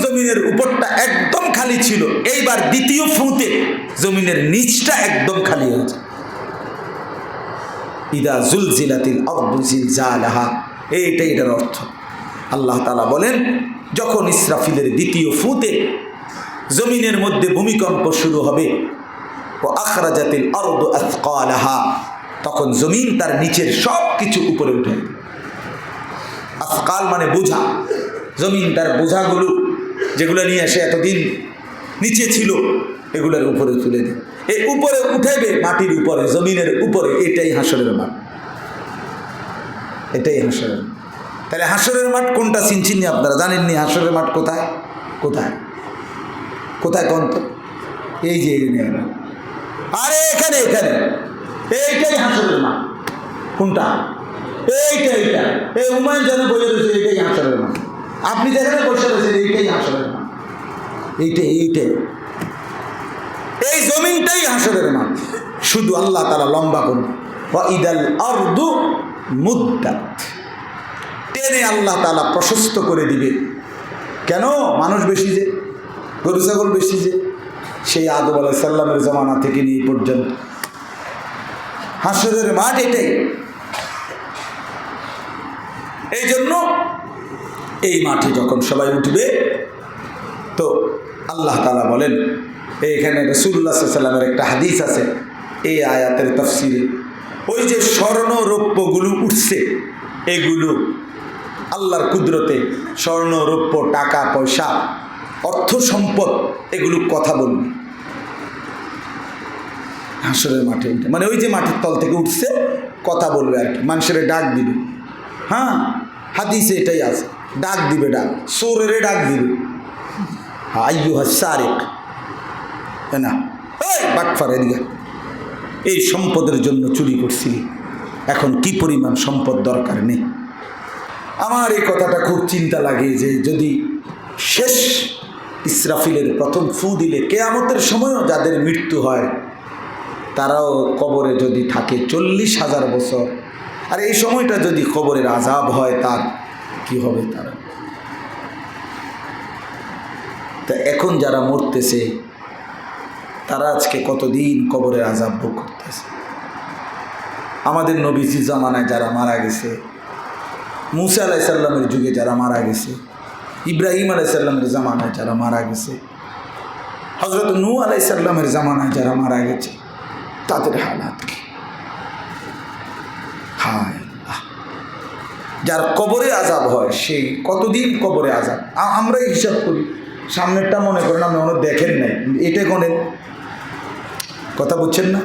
জমিনের উপরটা একদম খালি ছিল, এইবার দ্বিতীয় ফুঁতে জমিনের নিচটা একদম খালি হয়েছে। ইদা জুলজিলাতিল আরদু জিলজালাহা, এইটাই এটার অর্থ। আল্লাহ তাআলা বলেন, যখন ইসরাফিলের দ্বিতীয় ফুঁতে জমিনের মধ্যে ভূমিকম্প শুরু হবে, ও আখরাজাতিল আরদু আথকালাহা, তখন জমিন তার নিচের সব কিছু উপরে উঠে। আথকাল মানে বোঝা, জমিন তার বোঝাগুলো যেগুলো নিয়ে এসে এতদিন নিচে ছিল এগুলোর উপরে তুলে দেয়। এই উপরে উঠেবে মাটির উপরে, জমিনের উপরে। এটাই হাসরের মাঠ, এটাই হাসরের মাঠ। তাহলে হাসরের মাঠ কোনটা চিনচিনি আপনারা জানেননি? হাসরের মাঠ কোথায় কোথায় কোথায় কোন তো? এই যে আরে এখানে এখানে, এইটাই হাসরের মাঠ। কোনটা? এইটা এইটা, এই হুমায়ুন জানে বলে রয়েছে এইটাই হাসরের মাঠ। আপনি যেখানে বসে রয়েছেন এইটাই হাসরের মাঠ, এইটাই এইটাই, এই জমিনটাই হাসরের মাঠ। শুধু আল্লাহ তাআলা লম্বা করুন, ওয়া ইদাল আরদু মুদ্দাত, টেনে আল্লাহ তাআলা প্রশস্ত করে দিবে। কেন? মানুষ বেশি যে, গরু ছাগল বেশি যে, সেই আদম আলাইহিস সালামের জামানা থেকে নিয়ে পর্যন্ত হাসরের মাঠ এটাই। এই জন্য এই মাঠে যখন সবাই উঠবে, তো আল্লাহ তাআলা বলেন, এখানে রাসূলুল্লাহ সাল্লাল্লাহু আলাইহি ওয়াসাল্লামের একটা হাদিস আছে এই আয়াতের তাফসীরে, ওই যে স্বর্ণ রৌপ্যগুলো উঠছে, এগুলো আল্লাহর কুদরতে, স্বর্ণ রৌপ্য, টাকা পয়সা, অর্থ সম্পদ, এগুলো কথা বলবে হাসরের মাঠে উঠে। মানে ওই যে মাটির তল থেকে উঠছে কথা বলবে আর কি, মানুষের ডাক দিবে। হ্যাঁ, হাদিসে এটাই আছে, ডাক দিবে, ডাক সোরেরে ডাক দিবে, আইয়ুহাস সারিক, না এই বাটফার এদিকে, এই সম্পদের জন্য চুরি করছিলি, এখন কি পরিমাণ সম্পদ দরকার নেই। আমার এই কথাটা খুব চিন্তা লাগে যে যদি শেষ ইসরাফিলের প্রথম ফু দিলে কিয়ামতের সময়ও যাদের মৃত্যু হয় তারাও কবরে যদি থাকে 40,000 বছর, আর এই সময়টা যদি কবরের আযাব হয় তার কি হবে? তারা তা এখন যারা মরতেছে তারা আজকে কতদিন কবরের আযাব ভোগ করতেছে। আমাদের নবীজির জামানায় যারা মারা গেছে, মুসা আলাইহিস সালামের যুগে যারা মারা গেছে, ইব্রাহিম আলাইহিস সালামের জামানায় যারা মারা গেছে, হযরত নূহ আলাইহিস সালামের জামানায় যারা মারা গেছে, তাদের হালাত কি? হায় আল্লাহ, যার কবরে আযাব হয় সেই কতদিন কবরে আযাব। আমরাই হিসাব করি, সামনেরটা মনে করেন আপনি মনে দেখেন নাই, এটা গণেন, কথা বুঝছেন না?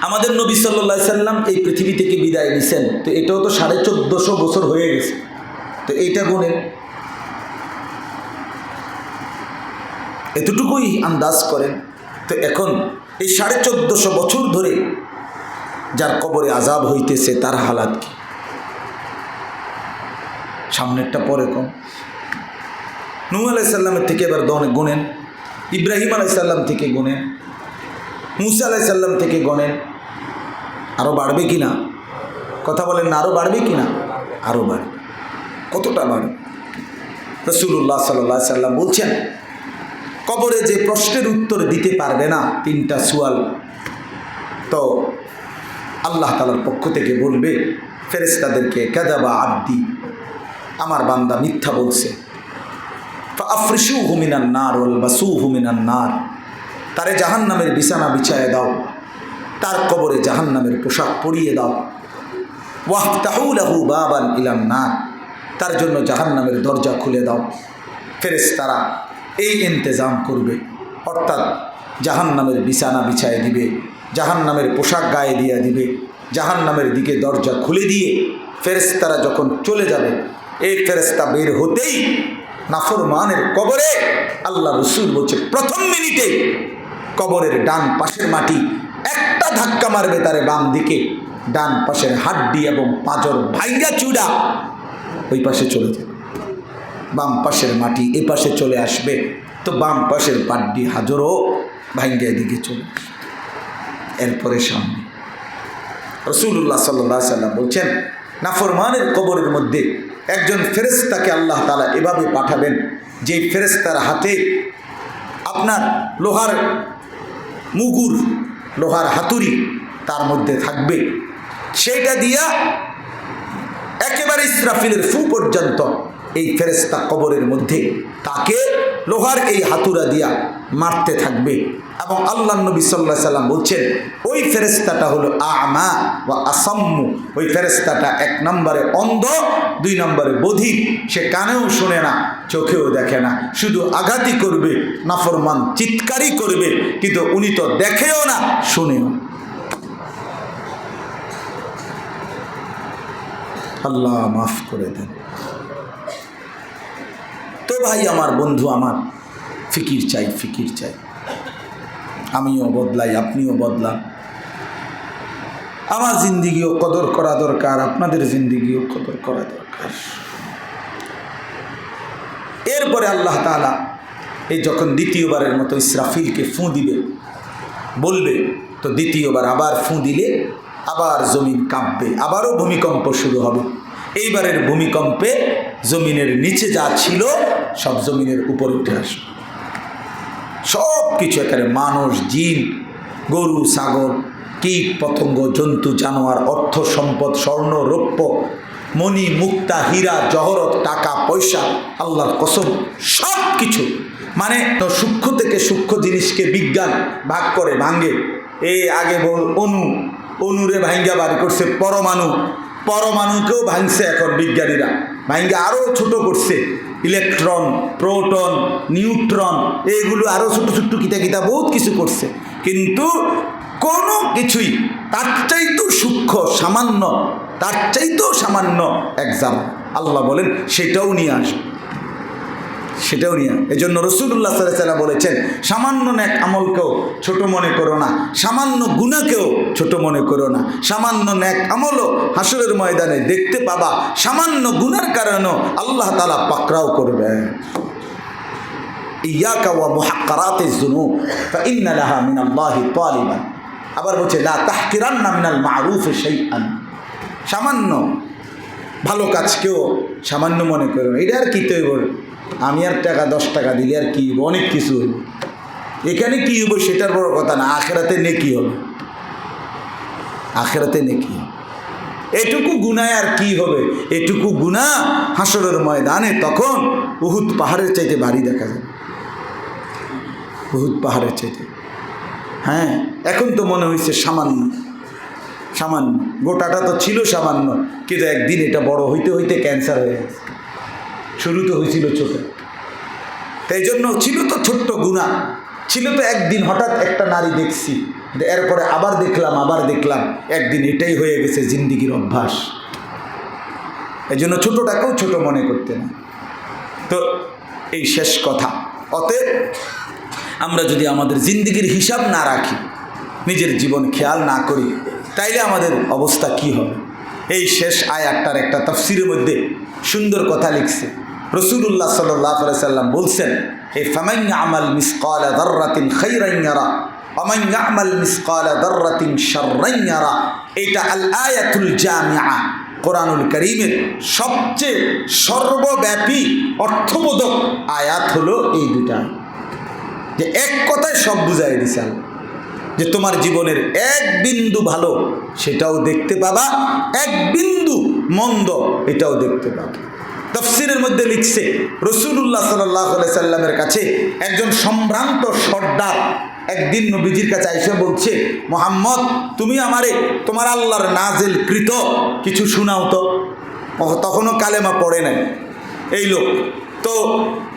আমাদের নবী সাল্লাল্লাহু আলাইহি সাল্লাম এই পৃথিবী থেকে বিদায় নিছেন, তো এটাও তো 1450 বছর হয়ে গেছে, তো এইটা গুণেন, এতটুকুই আন্দাজ করেন। তো এখন এই 1450 বছর ধরে যার কবরে আযাব হইতেছে তার হালাত কি? সামনেরটা পরে কম। নূহ আলাইহিস সালামের থেকে এবার গুনেন, ইব্রাহিম আলাইহিস সালাম থেকে গুনেন, মুসা আলাইহিস সালাম থেকে গণেন, আরও বাড়বে কি না? কথা বলেন না, আরও বাড়বে কি না? আরও বাড়বে। কতটা বাড়বে? রাসূলুল্লাহ সাল্লাল্লাহু আলাইহি সাল্লাম বলছেন, কবরে যে প্রশ্নের উত্তর দিতে পারবে না, 3টা সুয়াল, তো আল্লাহ তাআলার পক্ষ থেকে বলবে ফেরেশতাদেরকে, কাযাবা আবদি, আমার বান্দা মিথ্যা বলছে, ফাআফরিশুহু মিনান নার ওয়ালবাসুহু মিনান নার, তারে জাহান্নামের বিছানা বিছায় দাও, তার কবরে জাহান্নামের পোশাক পরিয়ে দাও, ওয়াফতাহু লাহু বাবান ইলান নার, তার জন্য জাহান্নামের দরজা খুলে দাও। ফেরেশতারা এই ইন্তজাম করবে, অর্থাৎ জাহান্নামের বিছানা বিছায় দিবে, জাহান্নামের পোশাক গায়ে দিয়ে দিবে, জাহান্নামের দিকে দরজা খুলে দিয়ে ফেরেশতারা যখন চলে যাবে, এই ফেরেশতা বের হতেই নাফরমানের কবরে, আল্লাহ রাসূল বলছে প্রথম মিনিটে কবরের ডান পাশের মাটি একটা ধাক্কা মারবে তারে বাম দিকে, ডান পাশের হাড্ডি এবং পাঁজর ভাঙ্গা চূড়া ওই পাশে চলে যাবে, বাম পাশের মাটি এ পাশে চলে আসবে, তো বাম পাশের পাড্ডি হাজরও ভাঙ্গা দিকে চলে আসবে। এরপরে সামনে রাসূলুল্লাহ সাল্লাল্লাহু আলাইহি ওয়াসাল্লাম বলছেন, নাফরমানের কবরের মধ্যে একজন ফেরেশতাকে আল্লাহ তাআলা এভাবে পাঠাবেন, যে ফেরেশতার হাতে আপনার লোহার মুগুর, লোহার হাতুড়ি তার মধ্যে থাকবে। সেইটা দিয়া একেবারে ইসরাফিলের ফু পর্যন্ত এই ফেরেশতা কবরের মধ্যে তাকে লোহার এই হাতুড়া দিয়া মারতে থাকবে। এবং আল্লাহ নবী সাল্লাল্লাহু আলাইহি সাল্লাম বলছেন, ওই ফেরেশতাটা হলো আ'মা ওয়া আসাম্মু। ওই ফেরেশতাটা 1 নম্বরে অন্ধ, 2 নম্বরে বধির। সে কানেও শোনে না, চোখেও দেখে না, শুধু আঘাতই করবে, নাফরমান চিৎকারই করবে, কিন্তু উনি তো দেখেও না, শুনেও। আল্লাহ মাফ করে দেন। তো ভাই আমার, বন্ধু আমার, ফিকির চাই, ফিকির চাই। আমিও বদলাই, আপনিও বদলান। আমার জিন্দিগিও কদর করা দরকার, আপনাদের জিন্দিগিও কদর করা দরকার। এরপরে আল্লাহ তাআলা এই যখন দ্বিতীয়বারের মতো ইসরাফিলকে ফুঁ দিবে, বলবে, তো দ্বিতীয়বার আবার ফুঁ দিলে আবার জমিন কাঁপবে, আবারও ভূমিকম্প শুরু হবে। এইবারের ভূমিকম্পে জমিনের নিচে যা ছিল সব জমিনের উপরে উঠে আসবে। সব কিছু, একেবারে মানুষ, জিন, গরু, ছাগল, কীট পতঙ্গ, জন্তু, জানোয়ার, অর্থ সম্পদ, স্বর্ণ, রৌপ্য, মণি, মুক্তা, হীরা, জহরত, টাকা পয়সা, আল্লাহর কসম সব কিছু। মানে তো সূক্ষ্ম থেকে সূক্ষ্ম জিনিসকে বিজ্ঞান ভাগ করে ভাঙে। এই আগে বল অনুরে ভাঙ্গা বাড়ি করছে পরমাণু, পরমাণুকেও ভাঙছে এখন বিজ্ঞানীরা, ভাঙ্গা আরও ছোট করছে। ইলেকট্রন, প্রোটন, নিউট্রন, এইগুলো আরও ছোট ছোট্ট কিতা কিতা বহুত কিছু করছে, কিন্তু কোনো কিছুই তার চাইতেও সূক্ষ্ম, সামান্য, তার চাইতেও সামান্য এক্সাম আল্লাহ বলেন সেটাও নিয়ে আসবে, সেটাও নিয়ে। এই জন্য রাসূলুল্লাহ সাল্লাল্লাহু আলাইহি ওয়াসাল্লাম বলেছেন, সামান্য নেক আমলকেও ছোট মনে করো না, সামান্য গুনাহকেও ছোট মনে করো না। সামান্য নেক আমলও হাসরের ময়দানে দেখতে পাবা, সামান্য গুনার কারণেও আল্লাহ তাআলা পাকড়াও করবেন। ইয়াকা ওয়া মুহাক্কারাতিজ যুনুব ফাইন্না লাহা মিনাল্লাহি তালিবান। আবার বলছে, লা তাহকিরান্না মিনাল মা'রুফ শাইআন। সামান্য ভালো কাজকেও সামান্য মনে করো না। এটা আর কি তৈব, আমি আর টাকা 10 টাকা দিলে আর কি হইব, অনেক কিছু হইব। এখানে কি হইব সেটার বড় কথা না, আখিরাতে নেকি হবে, আখিরাতে নেকি হবে। এটুকু গুনায় আর কি হবে? এটুকু গুনাহ হাসরের ময়দানে তখন উহুদ পাহাড়ের চাইতে ভারী দেখা যাবে, উহুদ পাহাড়ের চাইতে। হ্যাঁ, এখন তো মনে হয়েছে সামান্য, সামান্য, গোটাটা তো ছিল সামান্য, কিন্তু একদিন এটা বড় হইতে হইতে ক্যান্সার হয়ে গেছে। শুরু তো হয়েছিল ছোটো, তাই জন্য ছিল তো ছোট্ট গুনাহ, ছিল তো একদিন হঠাৎ একটা নারী দেখছি, এরপরে আবার দেখলাম, আবার দেখলাম, একদিন এটাই হয়ে গেছে জিন্দিগির অভ্যাস। এই জন্য ছোটোটাকেও ছোট মনে করতে না। তো এই শেষ কথা, অতএব আমরা যদি আমাদের জিন্দিগির হিসাব না রাখি, নিজের জীবন খেয়াল না করি, তাইলে আমাদের অবস্থা কি হবে? এই শেষ আয়াতটার একটা তাফসিরের মধ্যে সুন্দর কথা লিখছে। রাসূলুল্লাহ সাল্লাল্লাহু আলাইহি সাল্লাম বলছেন, এই ফামান ইয়ামাল মিসকালা যাররাতিন খাইরান ইয়ারা ওয়া মান ইয়ামাল মিসকালা যাররাতিন শাররান ইয়ারা। এটা আল আয়াতুল জামিআ, কোরআনুল কারীমের সবচেয়ে সর্বব্যাপী অর্থবোধক আয়াত হলো এই দুটা, যে এক কথায় সব বুঝাই দিছে, যে তোমার জীবনের এক বিন্দু ভালো সেটাও দেখতে পাবা, এক বিন্দু মন্দ এটাও দেখতে পাবা। তাফসীরের মধ্যে লিখছে, রাসূলুল্লাহ সাল্লাল্লাহু আলাইহি সাল্লামের কাছে একজন সম্ভ্রান্ত সর্দার একদিন নবীজির কাছে আইসা বলছে, মুহাম্মদ, তুমি আমারে তোমার আল্লাহর নাজিলকৃত কিছু শোনাও তো। তখনও কালেমা পড়ে নাই এই লোক। তো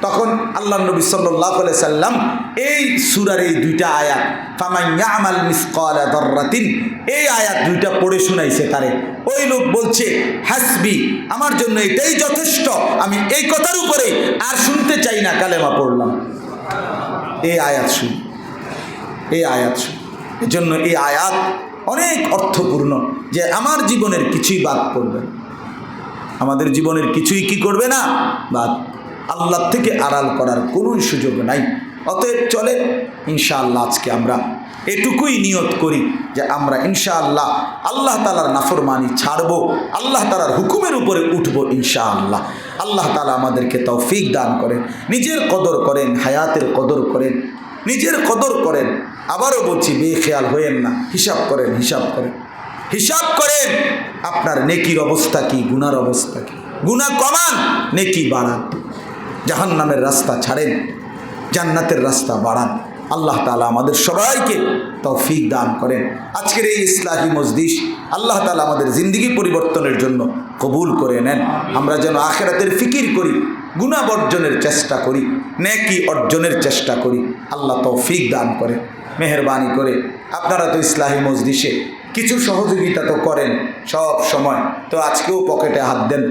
তখন আল্লাহ নবী সাল্লাল্লাহু আলাইহি সাল্লাম এই সূরার এই দুইটা আয়াত, ফামান ইয়ামাল মিসকালা যাররাতিন, এই আয়াত দুইটা পড়ে শোনাইছে তারে। ওই লোক বলছে, হাসবি, আমার জন্য এটাই যথেষ্ট, আমি এই কথার উপরে আর শুনতে চাই না, কালেমা পড়লাম। এই আয়াত শুন, এই আয়াত শুন। এর জন্য এই আয়াত অনেক অর্থপূর্ণ, যে আমার জীবনের কিছুই বাদ পড়বে না, আমাদের জীবনের কিছুই কি করবে না, বাদ, আল্লাহ থেকে আড়াল করার কোনো সুযোগ নাই। অতএব চলেন ইনশাআল্লাহ আজকে আমরা এটুকুই নিয়ত করি যে আমরা ইনশাআল্লাহ আল্লাহ তাআলার নাফরমানি ছাড়ব, আল্লাহ তাআলার হুকুমের উপরে উঠব ইনশাআল্লাহ। আল্লাহ তাআলা আমাদেরকে তৌফিক দান করেন। নিজের কদর করেন, হায়াতের কদর করেন, নিজের কদর করেন। আবারও বলছি, বেখেয়াল হয়েন না, হিসাব করেন, হিসাব করেন, হিসাব করেন আপনার নেকির অবস্থা কি, গুনার অবস্থা কি। গুনাহ কমান, নেকি বাড়ান, জাহান্নামের রাস্তা ছাড়েন, জান্নাতের রাস্তা বাড়ান। আল্লাহ তাআলা আমাদের সবাইকে তৌফিক দান করেন। আজকের এই ইসলাহি মজলিস আল্লাহ তাআলা আমাদের জিন্দেগি পরিবর্তনের জন্য কবুল করে নেন। আমরা যেন আখিরাতের ফিকির করি, গুনাহ বর্জনের চেষ্টা করি, নেকি অর্জনের চেষ্টা করি। আল্লাহ তৌফিক দান করে মেহেরবানি করে। আপনারা তো ইসলাহি মজলিসে কিছু সহযোগিতা তো করেন সব সময়, তো আজকেও পকেটে হাত দেন।